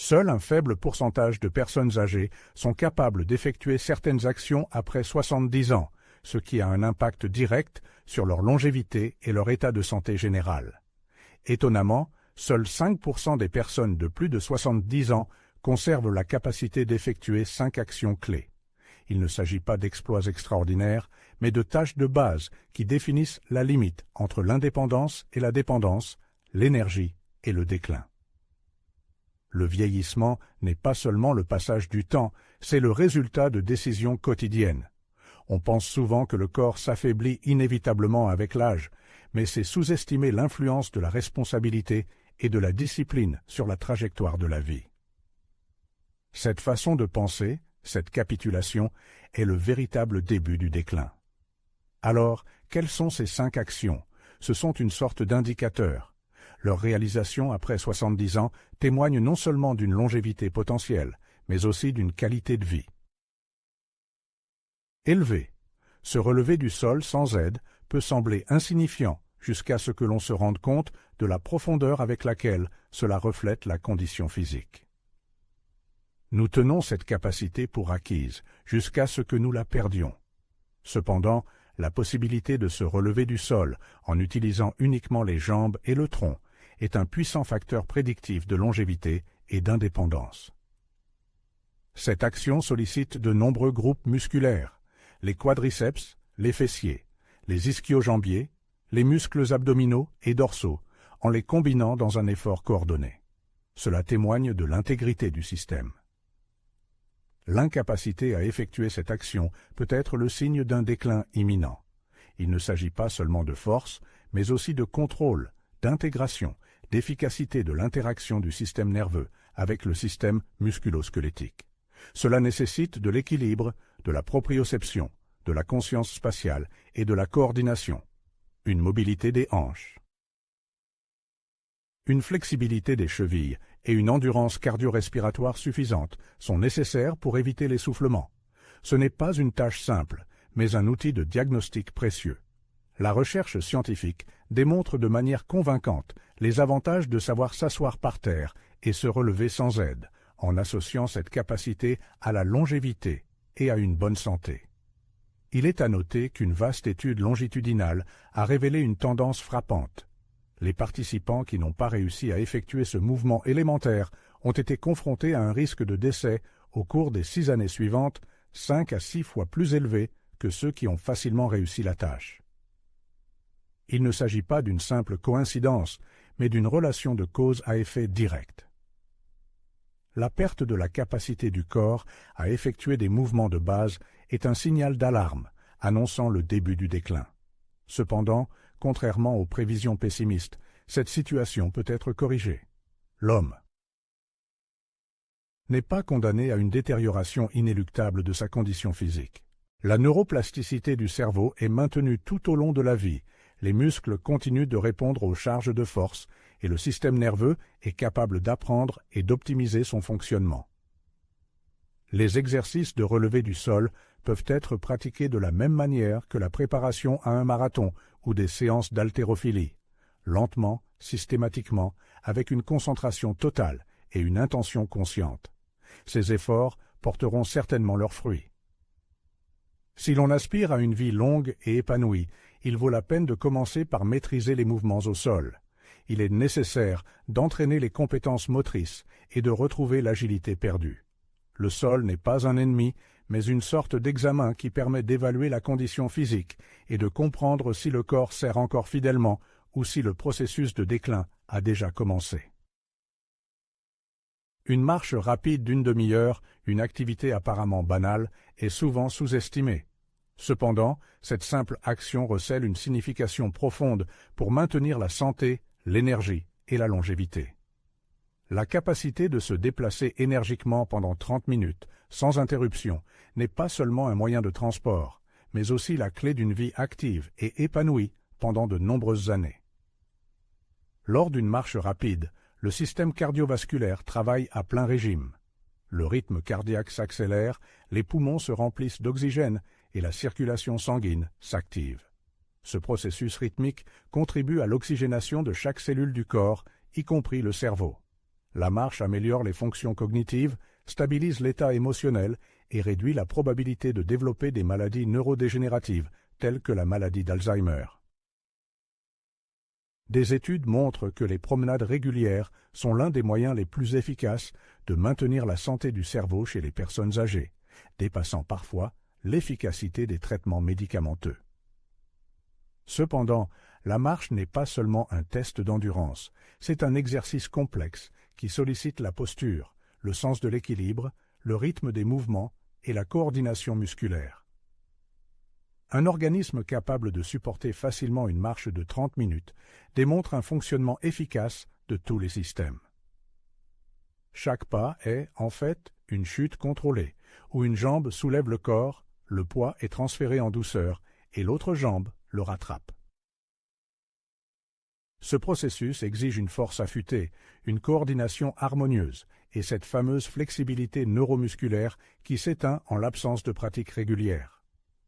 Seul un faible pourcentage de personnes âgées sont capables d'effectuer certaines actions après 70 ans, ce qui a un impact direct sur leur longévité et leur état de santé général. Étonnamment, seuls 5% des personnes de plus de 70 ans conservent la capacité d'effectuer 5 actions clés. Il ne s'agit pas d'exploits extraordinaires, mais de tâches de base qui définissent la limite entre l'indépendance et la dépendance, l'énergie et le déclin. Le vieillissement n'est pas seulement le passage du temps, c'est le résultat de décisions quotidiennes. On pense souvent que le corps s'affaiblit inévitablement avec l'âge, mais c'est sous-estimer l'influence de la responsabilité et de la discipline sur la trajectoire de la vie. Cette façon de penser, cette capitulation, est le véritable début du déclin. Alors, quelles sont ces 5 actions? Ce sont une sorte d'indicateurs. Leur réalisation après 70 ans témoigne non seulement d'une longévité potentielle, mais aussi d'une qualité de vie. Élever. Se relever du sol sans aide peut sembler insignifiant jusqu'à ce que l'on se rende compte de la profondeur avec laquelle cela reflète la condition physique. Nous tenons cette capacité pour acquise jusqu'à ce que nous la perdions. Cependant, la possibilité de se relever du sol en utilisant uniquement les jambes et le tronc est un puissant facteur prédictif de longévité et d'indépendance. Cette action sollicite de nombreux groupes musculaires, les quadriceps, les fessiers, les ischio-jambiers, les muscles abdominaux et dorsaux, en les combinant dans un effort coordonné. Cela témoigne de l'intégrité du système. L'incapacité à effectuer cette action peut être le signe d'un déclin imminent. Il ne s'agit pas seulement de force, mais aussi de contrôle, d'intégration, d'efficacité de l'interaction du système nerveux avec le système musculo-squelettique. Cela nécessite de l'équilibre, de la proprioception, de la conscience spatiale et de la coordination. Une mobilité des hanches. Une flexibilité des chevilles et une endurance cardio-respiratoire suffisante sont nécessaires pour éviter l'essoufflement. Ce n'est pas une tâche simple, mais un outil de diagnostic précieux. La recherche scientifique démontre de manière convaincante les avantages de savoir s'asseoir par terre et se relever sans aide, en associant cette capacité à la longévité et à une bonne santé. Il est à noter qu'une vaste étude longitudinale a révélé une tendance frappante. Les participants qui n'ont pas réussi à effectuer ce mouvement élémentaire ont été confrontés à un risque de décès au cours des 6 années suivantes, 5 à 6 fois plus élevé que ceux qui ont facilement réussi la tâche. Il ne s'agit pas d'une simple coïncidence, mais d'une relation de cause à effet direct. La perte de la capacité du corps à effectuer des mouvements de base est un signal d'alarme, annonçant le début du déclin. Cependant, contrairement aux prévisions pessimistes, cette situation peut être corrigée. L'homme n'est pas condamné à une détérioration inéluctable de sa condition physique. La neuroplasticité du cerveau est maintenue tout au long de la vie, les muscles continuent de répondre aux charges de force et le système nerveux est capable d'apprendre et d'optimiser son fonctionnement. Les exercices de relevé du sol peuvent être pratiqués de la même manière que la préparation à un marathon ou des séances d'haltérophilie, lentement, systématiquement, avec une concentration totale et une intention consciente. Ces efforts porteront certainement leurs fruits. Si l'on aspire à une vie longue et épanouie, il vaut la peine de commencer par maîtriser les mouvements au sol. Il est nécessaire d'entraîner les compétences motrices et de retrouver l'agilité perdue. Le sol n'est pas un ennemi, mais une sorte d'examen qui permet d'évaluer la condition physique et de comprendre si le corps sert encore fidèlement ou si le processus de déclin a déjà commencé. Une marche rapide d'une demi-heure, une activité apparemment banale, est souvent sous-estimée. Cependant, cette simple action recèle une signification profonde pour maintenir la santé, l'énergie et la longévité. La capacité de se déplacer énergiquement pendant 30 minutes, sans interruption, n'est pas seulement un moyen de transport, mais aussi la clé d'une vie active et épanouie pendant de nombreuses années. Lors d'une marche rapide, le système cardiovasculaire travaille à plein régime. Le rythme cardiaque s'accélère, les poumons se remplissent d'oxygène et la circulation sanguine s'active. Ce processus rythmique contribue à l'oxygénation de chaque cellule du corps, y compris le cerveau. La marche améliore les fonctions cognitives, stabilise l'état émotionnel et réduit la probabilité de développer des maladies neurodégénératives, telles que la maladie d'Alzheimer. Des études montrent que les promenades régulières sont l'un des moyens les plus efficaces de maintenir la santé du cerveau chez les personnes âgées, dépassant parfois l'efficacité des traitements médicamenteux. Cependant, la marche n'est pas seulement un test d'endurance, c'est un exercice complexe qui sollicite la posture, le sens de l'équilibre, le rythme des mouvements et la coordination musculaire. Un organisme capable de supporter facilement une marche de 30 minutes démontre un fonctionnement efficace de tous les systèmes. Chaque pas est, en fait, une chute contrôlée, où une jambe soulève le corps, le poids est transféré en douceur et l'autre jambe le rattrape. Ce processus exige une force affûtée, une coordination harmonieuse et cette fameuse flexibilité neuromusculaire qui s'éteint en l'absence de pratique régulière.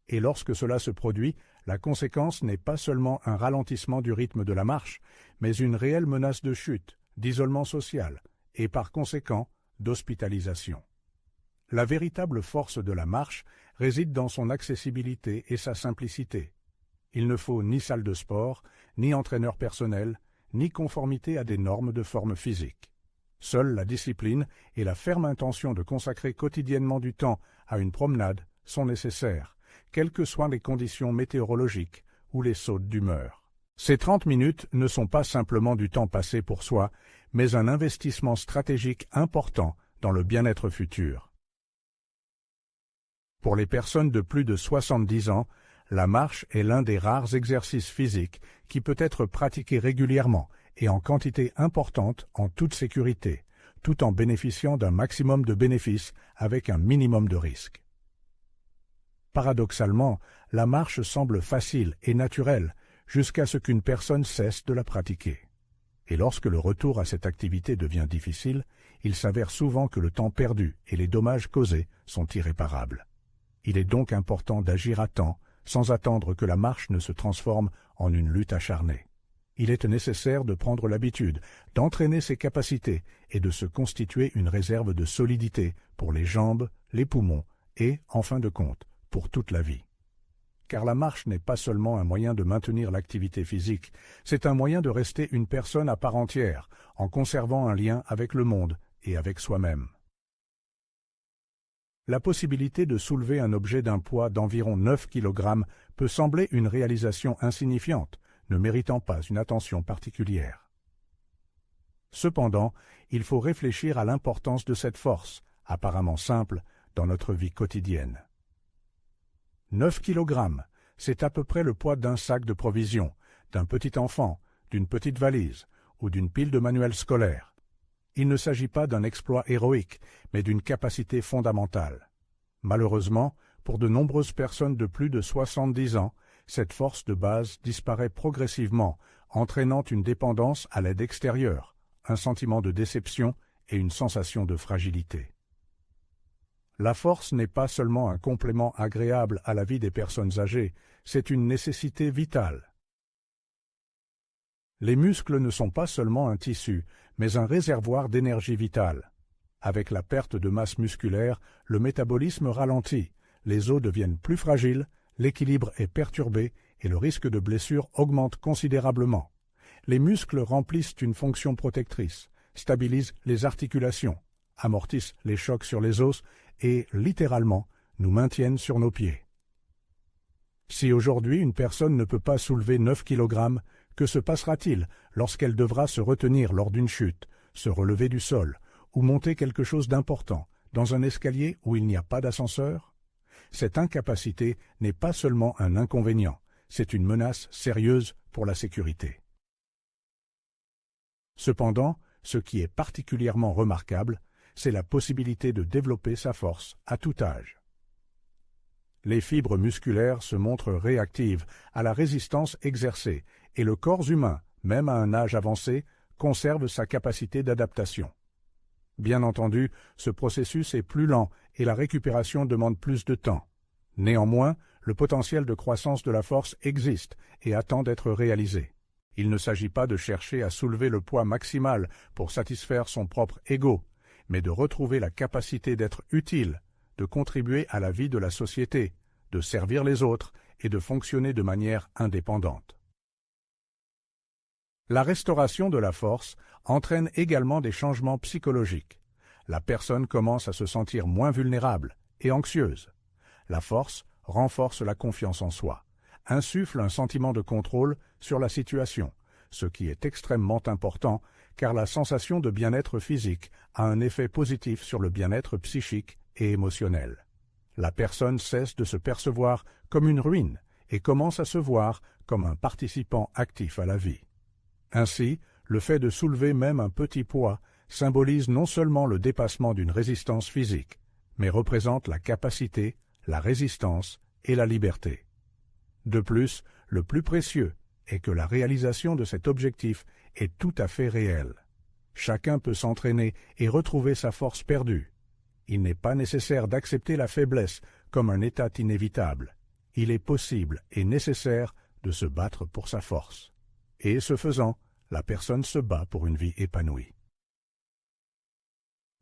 Et lorsque cela se produit, la conséquence n'est pas seulement un ralentissement du rythme de la marche, mais une réelle menace de chute, d'isolement social et par conséquent d'hospitalisation. La véritable force de la marche réside dans son accessibilité et sa simplicité. Il ne faut ni salle de sport, ni entraîneur personnel, ni conformité à des normes de forme physique. Seule la discipline et la ferme intention de consacrer quotidiennement du temps à une promenade sont nécessaires, quelles que soient les conditions météorologiques ou les sautes d'humeur. Ces 30 minutes ne sont pas simplement du temps passé pour soi, mais un investissement stratégique important dans le bien-être futur. Pour les personnes de plus de 70 ans, la marche est l'un des rares exercices physiques qui peut être pratiqué régulièrement et en quantité importante en toute sécurité, tout en bénéficiant d'un maximum de bénéfices avec un minimum de risques. Paradoxalement, la marche semble facile et naturelle jusqu'à ce qu'une personne cesse de la pratiquer. Et lorsque le retour à cette activité devient difficile, il s'avère souvent que le temps perdu et les dommages causés sont irréparables. Il est donc important d'agir à temps, sans attendre que la marche ne se transforme en une lutte acharnée. Il est nécessaire de prendre l'habitude, d'entraîner ses capacités et de se constituer une réserve de solidité pour les jambes, les poumons et, en fin de compte, pour toute la vie. Car la marche n'est pas seulement un moyen de maintenir l'activité physique, c'est un moyen de rester une personne à part entière, en conservant un lien avec le monde et avec soi-même. La possibilité de soulever un objet d'un poids d'environ 9 kg peut sembler une réalisation insignifiante, ne méritant pas une attention particulière. Cependant, il faut réfléchir à l'importance de cette force, apparemment simple, dans notre vie quotidienne. 9 kg, c'est à peu près le poids d'un sac de provisions, d'un petit enfant, d'une petite valise ou d'une pile de manuels scolaires. Il ne s'agit pas d'un exploit héroïque, mais d'une capacité fondamentale. Malheureusement, pour de nombreuses personnes de plus de 70 ans, cette force de base disparaît progressivement, entraînant une dépendance à l'aide extérieure, un sentiment de déception et une sensation de fragilité. La force n'est pas seulement un complément agréable à la vie des personnes âgées, c'est une nécessité vitale. Les muscles ne sont pas seulement un tissu, mais un réservoir d'énergie vitale. Avec la perte de masse musculaire, le métabolisme ralentit, les os deviennent plus fragiles, l'équilibre est perturbé et le risque de blessure augmente considérablement. Les muscles remplissent une fonction protectrice, stabilisent les articulations, amortissent les chocs sur les os et, littéralement, nous maintiennent sur nos pieds. Si aujourd'hui une personne ne peut pas soulever 9 kg, que se passera-t-il lorsqu'elle devra se retenir lors d'une chute, se relever du sol ou monter quelque chose d'important dans un escalier où il n'y a pas d'ascenseur? Cette incapacité n'est pas seulement un inconvénient, c'est une menace sérieuse pour la sécurité. Cependant, ce qui est particulièrement remarquable, c'est la possibilité de développer sa force à tout âge. Les fibres musculaires se montrent réactives à la résistance exercée et le corps humain, même à un âge avancé, conserve sa capacité d'adaptation. Bien entendu, ce processus est plus lent et la récupération demande plus de temps. Néanmoins, le potentiel de croissance de la force existe et attend d'être réalisé. Il ne s'agit pas de chercher à soulever le poids maximal pour satisfaire son propre ego, mais de retrouver la capacité d'être utile, de contribuer à la vie de la société, de servir les autres et de fonctionner de manière indépendante. La restauration de la force entraîne également des changements psychologiques. La personne commence à se sentir moins vulnérable et anxieuse. La force renforce la confiance en soi, insuffle un sentiment de contrôle sur la situation, ce qui est extrêmement important car la sensation de bien-être physique a un effet positif sur le bien-être psychique et émotionnel. La personne cesse de se percevoir comme une ruine et commence à se voir comme un participant actif à la vie. Ainsi, le fait de soulever même un petit poids symbolise non seulement le dépassement d'une résistance physique, mais représente la capacité, la résistance et la liberté. De plus, le plus précieux est que la réalisation de cet objectif est tout à fait réelle. Chacun peut s'entraîner et retrouver sa force perdue. Il n'est pas nécessaire d'accepter la faiblesse comme un état inévitable. Il est possible et nécessaire de se battre pour sa force. Et ce faisant, la personne se bat pour une vie épanouie.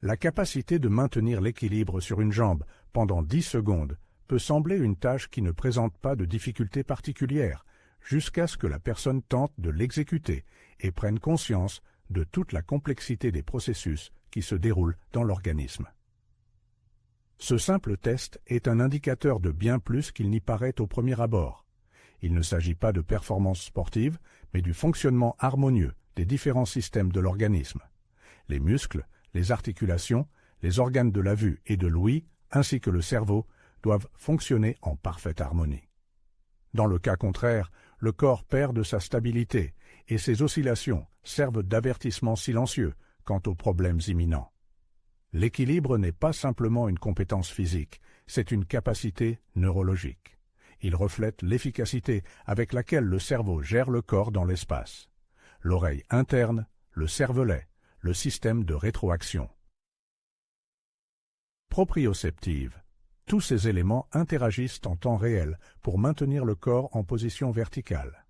La capacité de maintenir l'équilibre sur une jambe pendant 10 secondes peut sembler une tâche qui ne présente pas de difficulté particulière, jusqu'à ce que la personne tente de l'exécuter et prenne conscience de toute la complexité des processus qui se déroulent dans l'organisme. Ce simple test est un indicateur de bien plus qu'il n'y paraît au premier abord. Il ne s'agit pas de performance sportive, mais du fonctionnement harmonieux des différents systèmes de l'organisme. Les muscles, les articulations, les organes de la vue et de l'ouïe, ainsi que le cerveau, doivent fonctionner en parfaite harmonie. Dans le cas contraire, le corps perd de sa stabilité et ces oscillations servent d'avertissement silencieux quant aux problèmes imminents. L'équilibre n'est pas simplement une compétence physique, c'est une capacité neurologique. Il reflète l'efficacité avec laquelle le cerveau gère le corps dans l'espace. L'oreille interne, le cervelet, le système de rétroaction. Proprioceptive. Tous ces éléments interagissent en temps réel pour maintenir le corps en position verticale.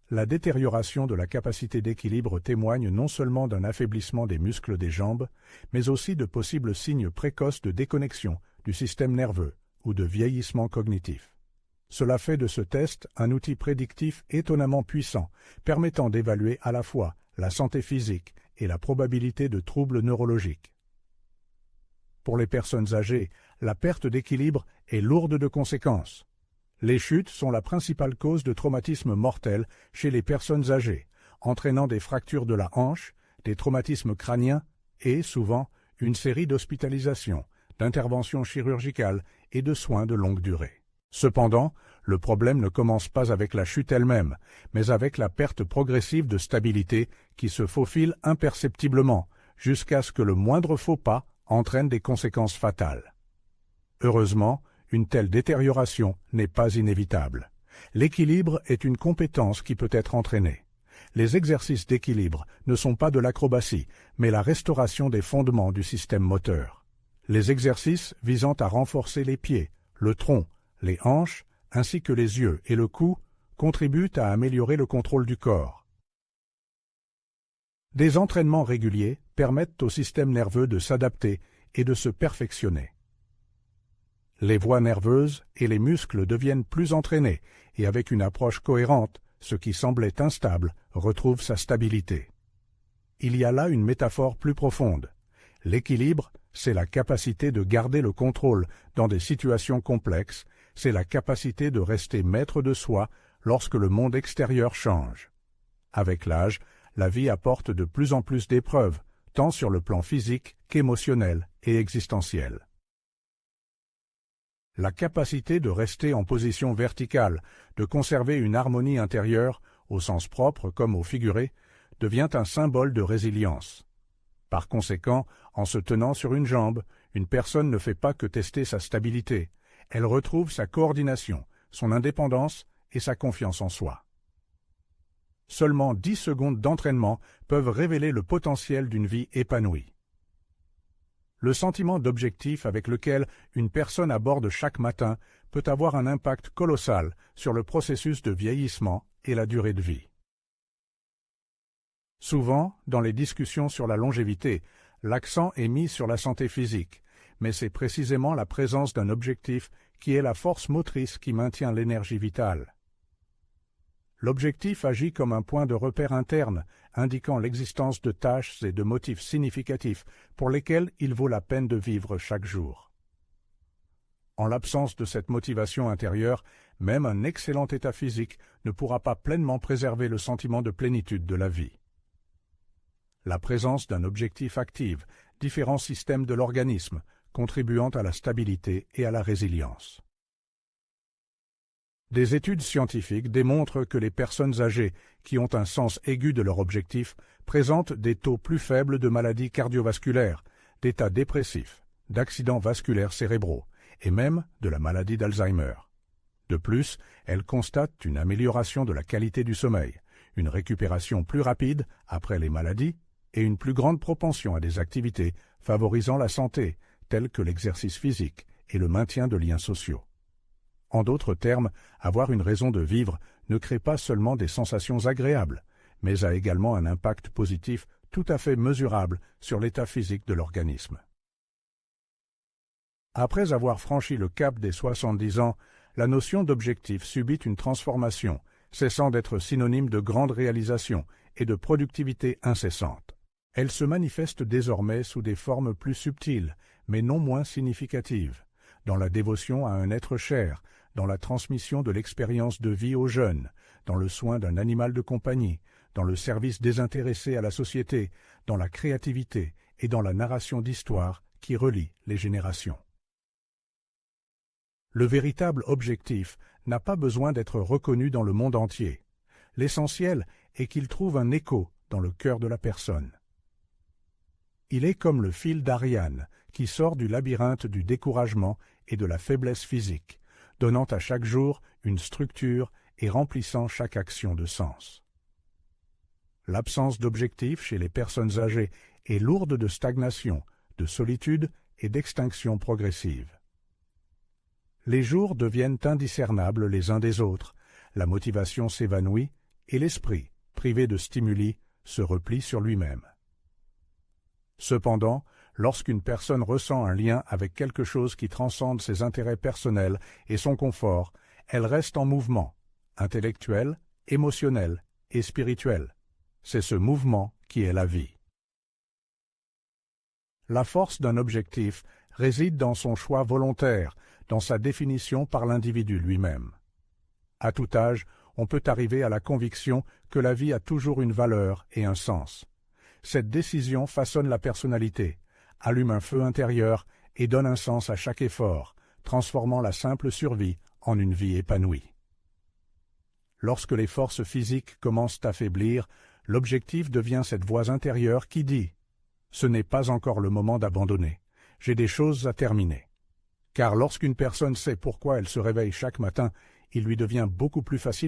La détérioration de la capacité d'équilibre témoigne non seulement d'un affaiblissement des muscles des jambes, mais aussi de possibles signes précoces de déconnexion du système nerveux ou de vieillissement cognitif. Cela fait de ce test un outil prédictif étonnamment puissant, permettant d'évaluer à la fois la santé physique et la probabilité de troubles neurologiques. Pour les personnes âgées, la perte d'équilibre est lourde de conséquences. Les chutes sont la principale cause de traumatismes mortels chez les personnes âgées, entraînant des fractures de la hanche, des traumatismes crâniens et, souvent, une série d'hospitalisations, d'interventions chirurgicales et de soins de longue durée. Cependant, le problème ne commence pas avec la chute elle-même, mais avec la perte progressive de stabilité qui se faufile imperceptiblement, jusqu'à ce que le moindre faux pas entraîne des conséquences fatales. Heureusement, une telle détérioration n'est pas inévitable. L'équilibre est une compétence qui peut être entraînée. Les exercices d'équilibre ne sont pas de l'acrobatie, mais la restauration des fondements du système moteur. Les exercices visant à renforcer les pieds, le tronc, les hanches, ainsi que les yeux et le cou, contribuent à améliorer le contrôle du corps. Des entraînements réguliers permettent au système nerveux de s'adapter et de se perfectionner. Les voies nerveuses et les muscles deviennent plus entraînés et avec une approche cohérente, ce qui semblait instable retrouve sa stabilité. Il y a là une métaphore plus profonde. L'équilibre, c'est la capacité de garder le contrôle dans des situations complexes, c'est la capacité de rester maître de soi lorsque le monde extérieur change. Avec l'âge, la vie apporte de plus en plus d'épreuves, tant sur le plan physique qu'émotionnel et existentiel. La capacité de rester en position verticale, de conserver une harmonie intérieure, au sens propre comme au figuré, devient un symbole de résilience. Par conséquent, en se tenant sur une jambe, une personne ne fait pas que tester sa stabilité, elle retrouve sa coordination, son indépendance et sa confiance en soi. Seulement 10 secondes d'entraînement peuvent révéler le potentiel d'une vie épanouie. Le sentiment d'objectif avec lequel une personne aborde chaque matin peut avoir un impact colossal sur le processus de vieillissement et la durée de vie. Souvent, dans les discussions sur la longévité, l'accent est mis sur la santé physique, mais c'est précisément la présence d'un objectif qui est la force motrice qui maintient l'énergie vitale. L'objectif agit comme un point de repère interne, indiquant l'existence de tâches et de motifs significatifs pour lesquels il vaut la peine de vivre chaque jour. En l'absence de cette motivation intérieure, même un excellent état physique ne pourra pas pleinement préserver le sentiment de plénitude de la vie. La présence d'un objectif active différents systèmes de l'organisme, contribuant à la stabilité et à la résilience. Des études scientifiques démontrent que les personnes âgées qui ont un sens aigu de leur objectif présentent des taux plus faibles de maladies cardiovasculaires, d'états dépressifs, d'accidents vasculaires cérébraux et même de la maladie d'Alzheimer. De plus, elles constatent une amélioration de la qualité du sommeil, une récupération plus rapide après les maladies et une plus grande propension à des activités favorisant la santé, telles que l'exercice physique et le maintien de liens sociaux. En d'autres termes, avoir une raison de vivre ne crée pas seulement des sensations agréables, mais a également un impact positif tout à fait mesurable sur l'état physique de l'organisme. Après avoir franchi le cap des 70 ans, la notion d'objectif subit une transformation, cessant d'être synonyme de grande réalisation et de productivité incessante. Elle se manifeste désormais sous des formes plus subtiles, mais non moins significatives, dans la dévotion à un être cher, dans la transmission de l'expérience de vie aux jeunes, dans le soin d'un animal de compagnie, dans le service désintéressé à la société, dans la créativité et dans la narration d'histoires qui relient les générations. Le véritable objectif n'a pas besoin d'être reconnu dans le monde entier. L'essentiel est qu'il trouve un écho dans le cœur de la personne. Il est comme le fil d'Ariane qui sort du labyrinthe du découragement et de la faiblesse physique, donnant à chaque jour une structure et remplissant chaque action de sens. L'absence d'objectif chez les personnes âgées est lourde de stagnation, de solitude et d'extinction progressive. Les jours deviennent indiscernables les uns des autres, la motivation s'évanouit et l'esprit, privé de stimuli, se replie sur lui-même. Cependant, lorsqu'une personne ressent un lien avec quelque chose qui transcende ses intérêts personnels et son confort, elle reste en mouvement, intellectuel, émotionnel et spirituel. C'est ce mouvement qui est la vie. La force d'un objectif réside dans son choix volontaire, dans sa définition par l'individu lui-même. À tout âge, on peut arriver à la conviction que la vie a toujours une valeur et un sens. Cette décision façonne la personnalité, allume un feu intérieur et donne un sens à chaque effort, transformant la simple survie en une vie épanouie. Lorsque les forces physiques commencent à faiblir, l'objectif devient cette voix intérieure qui dit « Ce n'est pas encore le moment d'abandonner, j'ai des choses à terminer ». Car lorsqu'une personne sait pourquoi elle se réveille chaque matin, il lui devient beaucoup plus facile